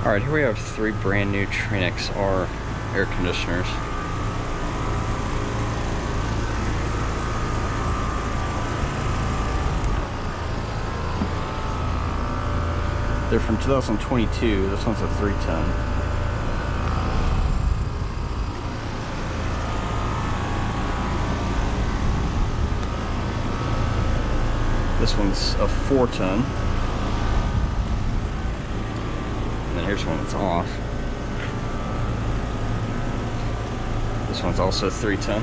Alright, here we have 3 brand new Trane XR air conditioners. They're from 2022. This one's a 3-ton. This one's a 4-ton. And then here's one that's off. This one's also 3-ton.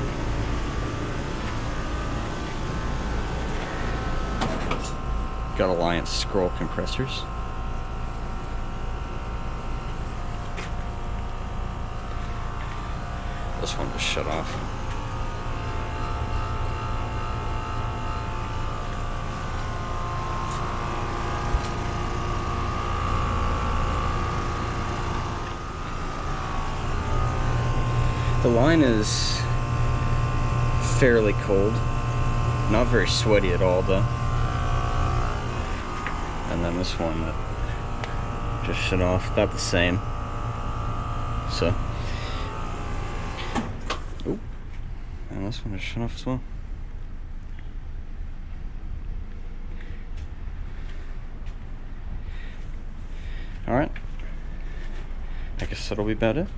Got Alliance scroll compressors. This one just shut off. The line is fairly cold, not very sweaty at all though. And then this one that just shut off, about the same. So, oh, and this one just shut off as well. All right, I guess that'll be about it.